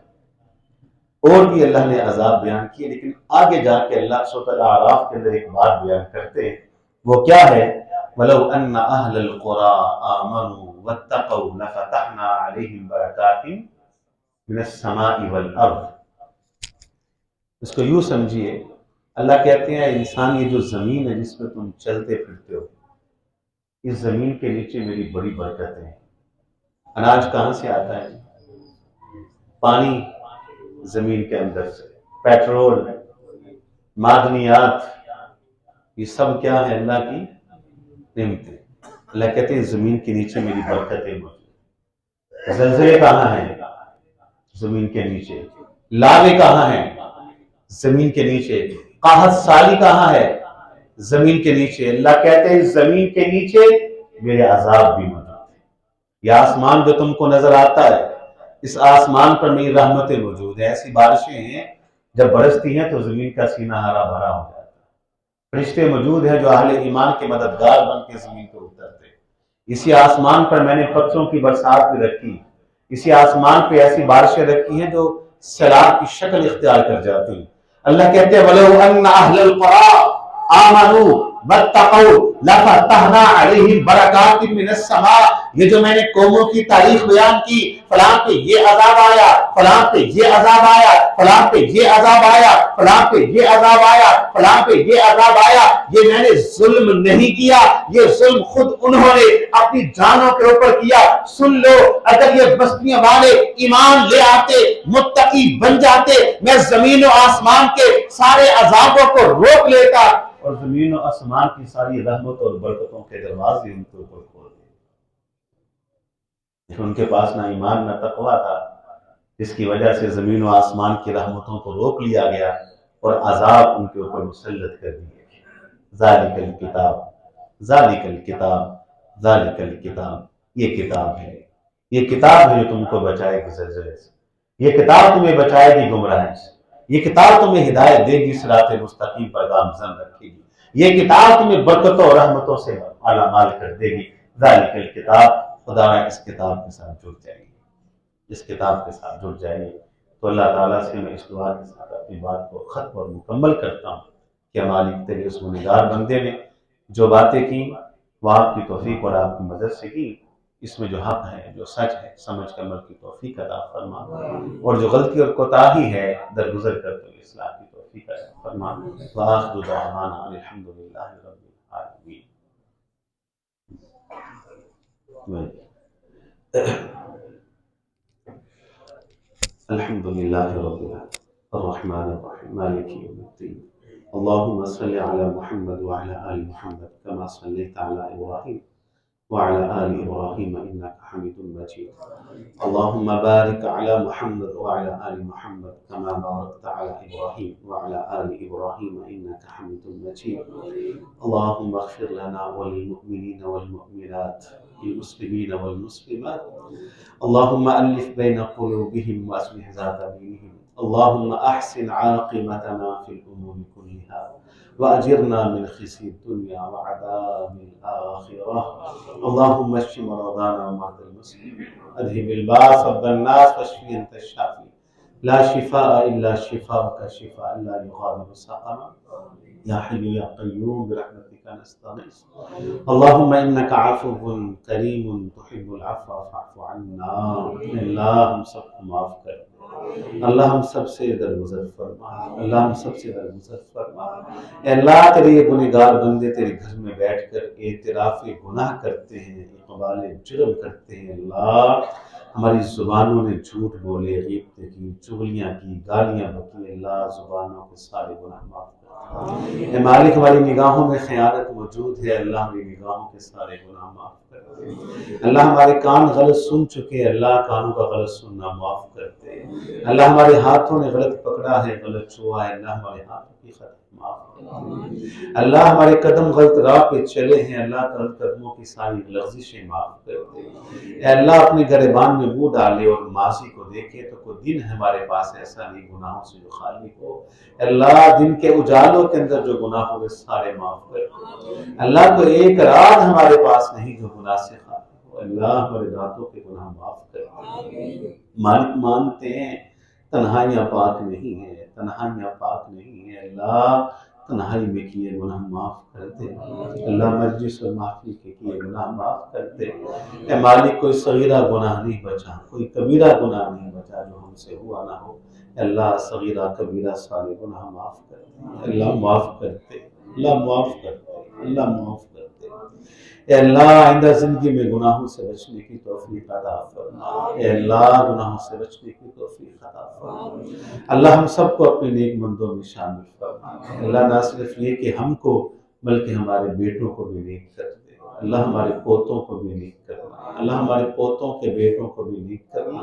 اور بھی اللہ نے عذاب بیان کیے، لیکن آگے جا کے اللہ سورۃ الاعراف کے اندر ایک بات بیان کرتے ہیں، وہ کیا ہے؟ وَلَوْ أَنَّ أَهْلَ الْقُرَىٰ آمَنُوا وَاتَّقَوْا لَفَتَحْنَا عَلَيْهِمْ بَرَكَاتٍ مِنَ السَّمَاءِ وَالْأَرْضِ۔ اس کو یوں سمجھیے، اللہ کہتے ہیں انسان یہ جو زمین ہے جس میں تم چلتے پھرتے ہو، اس زمین کے نیچے میری بڑی برکتیں ہیں۔ اناج کہاں سے آتا ہے؟ پانی زمین کے اندر سے، پیٹرول، معدنیات، یہ سب کیا ہے؟ اللہ کی نعمتیں۔ اللہ کہتے ہیں زمین کے نیچے میری برکتیں موجود ہیں۔ زلزلے کہاں ہیں؟ زمین کے نیچے۔ لاوے کہاں ہیں؟ زمین کے نیچے۔ قحط سالی کہاں ہے؟ زمین کے نیچے۔ اللہ کہتے ہیں زمین کے نیچے میرے عذاب بھی موجود ہیں۔ یہ آسمان جو تم کو نظر آتا ہے، اس آسمان پر میری رحمتیں موجود ہیں۔ ایسی بارشیں ہیں جب برستی ہیں تو زمین کا سینہ ہرا بھرا ہو جاتا ہے۔ فرشتے موجود ہیں جو اہل ایمان کے مددگار بن کے زمین پر اترتے ہیں۔ اسی آسمان پر میں نے پتھروں کی برسات بھی رکھی، اسی آسمان پہ ایسی بارشیں رکھی ہیں جو سیلاب کی شکل اختیار کر جاتی ہیں۔ اللہ کہتے ہیں وَلَوْ أَنَّ أَهْلَ الْقُرَىٰ آمَنُوا وَاتَّقَوْا لَفَتَحْنَا عَلَيْهِمْ بَرَكَاتٍ مِّنَ السَّمَاءِ، یہ جو میں نے قوموں کی تاریخ بیان کی، فلاں پہ یہ عذاب آیا، فلاں پہ یہ عذاب آیا، فلاں پہ یہ عذاب آیا، فلاں پہ یہ عذاب آیا، فلاں پہ یہ عذاب آیا، یہ میں نے ظلم نہیں کیا، یہ ظلم خود انہوں نے اپنی جانوں کے اوپر کیا۔ سن لو، اگر یہ بستیاں والے ایمان لے آتے، متقی بن جاتے، میں زمین و آسمان کے سارے عذابوں کو روک لیتا اور زمین و آسمان کی ساری رحمت اور برکتوں کے دروازے ان کے اوپر کھول دیتا۔ لیکن ان کے پاس نہ ایمان نہ تقویٰ تھا، جس کی وجہ سے زمین و آسمان کی رحمتوں کو روک لیا گیا اور عذاب ان کے اوپر مسلط کر دیے گئے۔ ذالک الکتاب، ذالک الکتاب، ذالک الکتاب، یہ کتاب ہے، یہ کتاب ہے جو تم کو بچائے گی زلزلے سے، یہ کتاب تمہیں بچائے گی گمراہی سے، یہ کتاب تمہیں ہدایت دے گی، صراط مستقیم پر گامزن رکھے گی، یہ کتاب تمہیں برکتوں اور رحمتوں سے مالا کر دے گی۔ ذالک الکتاب، خدا اس کتاب کے ساتھ جڑ جائے گی، اس کتاب کے ساتھ جڑ جائے گی۔ تو اللہ تعالیٰ سے میں اس دعا کے ساتھ اپنی بات کو ختم اور مکمل کرتا ہوں کہ مالک تیرے اس گنہگار بندے نے جو باتیں کی وہ آپ کی توفیق اور آپ کی مدد سے کی، اس میں جو حق ہے، جو سچ ہے، سمجھ کر عمل کی توفیق عطا فرما، اور جو غلطی اور کوتاہی ہے درگزر کر تو اصلاح کی توفیق عطا فرما۔ وآخر دعوانا الحمدللہ رب العالمین۔ الحمد للہ رب العالمین الرحمن الرحیم مالک یوم الدین اللهم صل على محمد وعلى آل محمد كما صليت على إبراهيم وعلى آل إبراهيم إنك حميد مجيد اللهم بارك على محمد وعلى آل محمد كما باركت على إبراهيم وعلى آل إبراهيم إنك حميد مجيد اللهم اغفر لنا وللمؤمنين والمؤمنات المسلمين والمسلمات اللهم ألف بين قلوبهم وأصلح ذات بينهم اللهم أحسن عاقبتنا في الأمور كلها وأجرنا من خزي الدنيا وعذاب الآخرة اللهم اشف مرضانا ومرضى المسلمين أذهب الباس رب الناس واشف أنت الشافي لا شفاء إلا شفاءك شفاء لا يغادر سقما يا حي يا قيوم برحمتك نستغيث اللهم إنك عفو كريم تحب العفو فاعف عنا اللہ ہم سب کو معاف کر دے، اللہ ہم سب سے درگزر فرما، اللہ ہم سب سے درگزر فرما۔ اے اللہ تیرے یہ گنہگار بندے تیرے گھر میں بیٹھ کر اعتراف گناہ کرتے ہیں، اقبال جرم کرتے ہیں، اللہ ہماری زبانوں نے جھوٹ بولے، غیبتیں کی، چغلیاں کی، گالیاں بکی، اللہ زبانوں کے سارے گناہ معاف کر۔ اے مالک ہماری نگاہوں میں خیانت موجود ہے، اللہ ہماری نگاہوں کے سارے گناہ معاف کر دے۔ اللہ ہمارے کان غلط سن چکے، اللہ کانوں کا غلط سننا معاف کر دے۔ اللہ ہمارے ہاتھوں نے غلط پکڑا ہے، غلط چھوا ہے، اللہ ہمارے ہاتھوں کی خطا معاف کر دے۔ اللہ ہمارے قدم غلط راہ پہ چلے ہیں، اللہ غلط قدموں کی ساری لغزشیں معاف کر دے۔ اے اللہ اپنے گریبان میں منہ ڈالے اور ماضی کو دیکھے تو کوئی دن ہمارے پاس ایسا نہیں گناہوں سے جو خالی ہو۔ اللہ دن کے اجالوں کے اندر جو گناہ ہوئے سارے معاف کر دے۔ اللہ کو ایک رات ہمارے پاس نہیں جو گناہ سے خالی ہو، اللہ ہمارے راتوں کے گناہ معاف کر دے۔ مالک مانتے ہیں تنہائیاں پاک نہیں ہیں، تنہائیاں پاک نہیں ہیں۔ اللہ تنہائی میں کیے گناہ معاف کر دے، اللہ مجلس و محفل کے کیے گناہ معاف کر دے۔ اے مالک کوئی صغیرہ گناہ نہیں بچا، کوئی کبیرہ گناہ نہیں بچا جو ہم سے ہوا نہ ہو۔ اللہ صغیرہ کبیرہ سارے گناہ معاف کر دے، اللہ معاف کر دے، اللہ معاف کر دے، اللہ معاف کر دے۔ اے اللہ آئندہ زندگی میں گناہوں سے بچنے کی توفیق عطا فرما، اے اللہ گناہوں سے بچنے کی توفیق عطا فرما۔ اللہ ہم سب کو اپنے نیک بندوں میں شامل فرما، اللہ نہ صرف یہ کہ ہم کو بلکہ ہمارے بیٹوں کو بھی نیک کر دے، اللہ ہمارے پوتوں کو بھی نیک کرنا، اللہ ہمارے پوتوں کے بیٹوں کو بھی نیک کرنا۔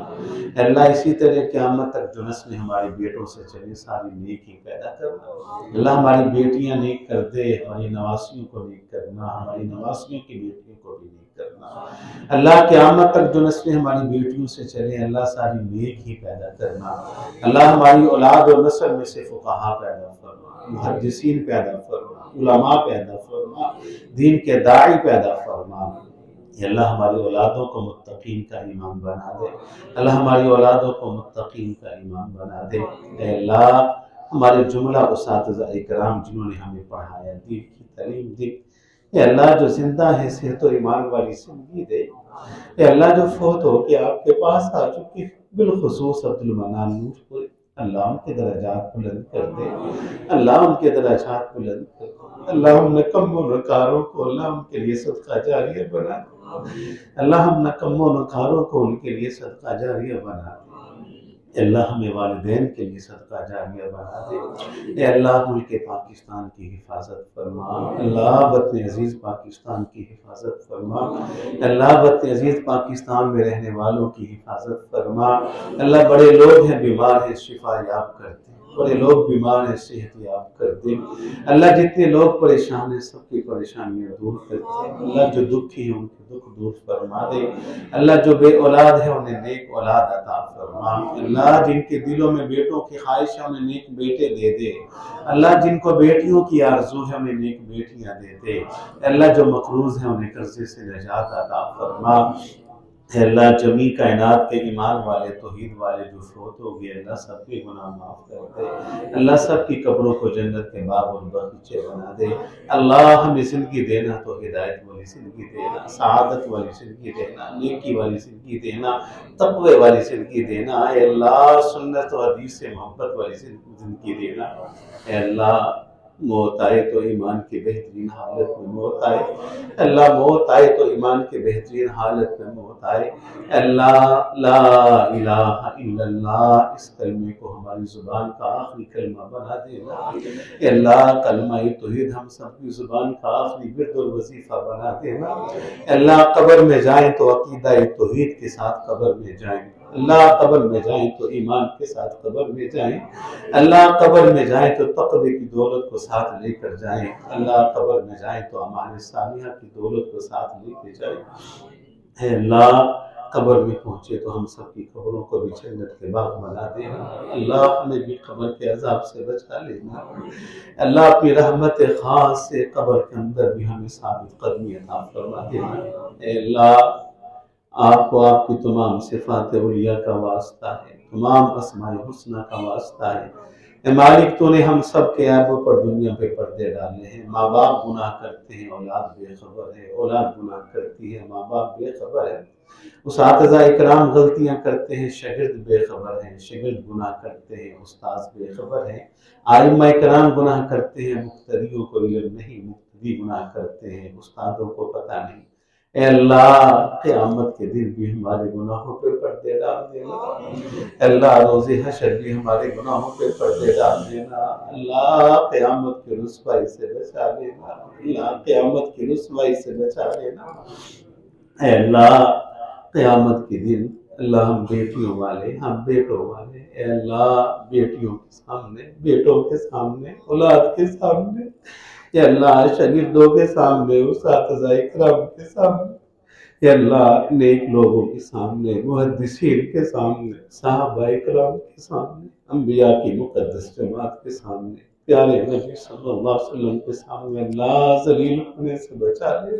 اے اللہ اسی طرح قیامت تک جو نسلیں ہمارے بیٹوں سے چلے ساری نیک ہی پیدا کرنا، اللہ ہماری بیٹیاں نیک کر دے، ہماری نواسیوں کو نیک کرنا، ہماری نواسیوں کی بیٹیوں کو بھی نیک کرنا۔ اللہ قیامت تک جو نسلیں ہماری بیٹیوں سے چلے اللہ ساری نیک ہی پیدا کرنا۔ اللہ ہماری اولاد اور نسل میں سے فقہا پیدا فرما، محدثین پیدا فرما، علماء پیدا فرما، دین کے داعی پیدا فرما۔ اے اللہ ہماری اولادوں کو متقین کا امام بنا دے، اللہ ہماری اولادوں کو متقین کا امام بنا دے۔ اے اللہ ہمارے جملہ اساتذہ اکرام جنہوں نے ہمیں پڑھایا، دین کی تعلیم دی، اے اللہ جو زندہ ہے صحت و ایمان والی زندگی دے۔ اے اللہ جو فوت ہو کے آپ کے پاس آ چکی بالخصوص عبدالمنان نور پوری، اللہ ان کے درجات بلند کر دے، اللہ ان کے درجات بلند کر دے، اللہ ہم نکم و نکاروں کو اللہ ان کے لیے صدقہ جاریہ بنا دے، اللہ ہم نکم و نکاروں کو ان کے لیے صدقہ جاریہ بنا دے، اے اللہ ہمیں والدین کے لیے صدقہ جاریہ بنا دے۔ اے اللہ ملک پاکستان کی حفاظت فرما، اللہ وطن عزیز پاکستان کی حفاظت فرما، اللہ وطن عزیز پاکستان میں رہنے والوں کی حفاظت فرما۔ اللہ بڑے لوگ ہیں بیمار ہیں شفا یاب کر دے، بڑے لوگ بیمار ہیں صحت یاب کر دے، اللہ جتنے لوگ پریشان ہیں سب کی پریشانیاں دور کر دے، اللہ جو دکھی ہیں ان کے دکھ دور فرما دے، اللہ جو بے اولاد ہے انہیں نیک اولاد عطا فرما، اللہ جن کے دلوں میں بیٹوں کی خواہش ہے انہیں نیک بیٹے دے دے، اللہ جن کو بیٹیوں کی آرزو ہے انہیں نیک بیٹیاں دے دے، اللہ جو مقروض ہیں انہیں قرضے سے نجات عطا فرما۔ اے اللہ جمی کائنات کے ایمان والے توحید والے جو فوت ہو گئے اللہ سب کے گناہ معاف کر دے، اللہ سب کی قبروں کو جنت کے باغ اور باغیچے بنا دے، اللہ ہمیں زندگی دینا تو ہدایت والی زندگی دینا، سعادت والی زندگی دینا، نیکی والی زندگی دینا، تقوی والی زندگی دینا، اے اللہ سنت و حدیث سے محبت والی زندگی دینا۔ اے اللہ موت آئے تو ایمان کی بہترین حالت میں موت آئے، اللہ موت آئے تو ایمان کی بہترین حالت میں موت آئے، اللہ لا الہ الا اللہ اس کلمے کو ہماری زبان کا آخری کلمہ بنا دینا، اے اللہ کلمہ توحید ہم سب کی زبان کا آخری ورد اور وظیفہ بنا دینا، اے اللہ قبر میں جائیں تو عقیدہ توحید کے ساتھ قبر میں جائیں، اللہ قبر میں جائیں تو ایمان کے ساتھ قبر میں جائیں، اللہ قبر میں جائیں تو تقوی کی دولت کو ساتھ لے کر جائیں، اللہ قبر میں جائیں تو اعمال صالحہ کی دولت کو ساتھ لے کے جائیں، اے اللہ قبر میں پہنچے تو ہم سب کی قبروں کو بھی جنت کے باغ بنا دینا، اللہ ہمیں بھی قبر کے عذاب سے بچا لینا، اللہ اپنی رحمت خاص سے قبر کے اندر بھی ہمیں ثابت قدمی عطا فرما دینا، اے اللہ آپ کو آپ کی تمام صفات اولیاء کا واسطہ ہے، تمام اسماء الحسنہ کا واسطہ ہے، اے مالک تو نے ہم سب کے عیبوں پر دنیا پہ پردے ڈالے ہیں، ماں باپ گناہ کرتے ہیں اولاد بے خبر ہے، اولاد گناہ کرتی ہے ماں باپ بے خبر ہے، اساتذہ اکرام غلطیاں کرتے ہیں شاگرد بے خبر ہیں، شاگرد گناہ کرتے ہیں استاذ بے خبر ہیں، ائمہ اکرام گناہ کرتے ہیں مقتدیوں کو علم نہیں، مقتدی گناہ کرتے ہیں استادوں کو پتہ نہیں، اے اللہ قیامت کے دن بھی ہمارے گناہوں پہ پردے ڈال دینا، اے اللہ روز حشر بھی ہمارے گناہوں پہ پردے ڈال دینا، اللہ قیامت کی رسوائی سے بچا لینا، اللہ قیامت کی رسوائی سے بچا لینا، اے اللہ قیامت کے دن اللہ ہم بیٹیوں والے ہم بیٹوں والے، اے اللہ بیٹیوں کے سامنے بیٹوں کے سامنے اولاد کے سامنے، اے اللہ شاگردوں کے سامنے اساتذہ اکرام کے سامنے، اے اللہ نیک لوگوں کے سامنے محدثین کے سامنے صحابہ اکرام کے سامنے انبیاء کی مقدس جماعت کے سامنے پیارے نبی صلی اللہ علیہ وسلم کے سامنے اللہ ذلیل ہونے سے بچا لے،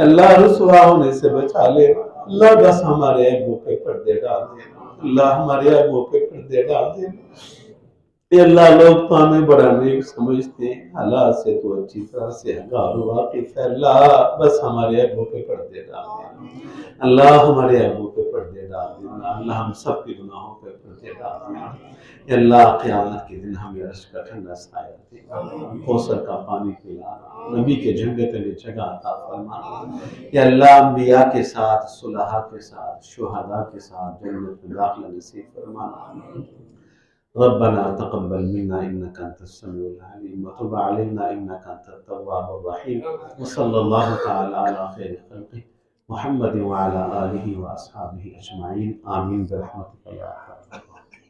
اللہ رسوا ہونے سے بچا لے، اللہ بس ہمارے عیبوں پہ پردے ڈال دے، اللہ ہمارے ابو پہ پردے ڈال دے۔ اے اللہ لوگ تو ہمیں بڑا نیک سمجھتے ہیں، حالات سے تو اچھی طرح سے آگاہ و واقف ہے، اللہ بس ہمارے ابو پہ پردے ڈال دینا، اللہ ہمارے ابو پہ پردے ڈال دینا، اللہ ہم سب کے گناہوں پہ پردے ڈال دینا۔ اے اللہ قیامت کے دن ہمیں عرش کا ٹھنڈا سایہ دے، کوثر کا پانی پلانا، نبی کے جھنڈے تلے جگہ عطا فرمانا۔ یا اللہ انبیاء کے ساتھ، صلحاء کے ساتھ، شہداء کے ساتھ جنت میں داخلہ نصیب فرمانا۔ ربنا تقبل منا انك انت السميع العليم وتب علينا انك انت التواب الرحيم وصلى الله تعالى على خير خلقه محمد وعلى اله واصحابه اجمعين آمين برحمتك يا ارحم الراحمين۔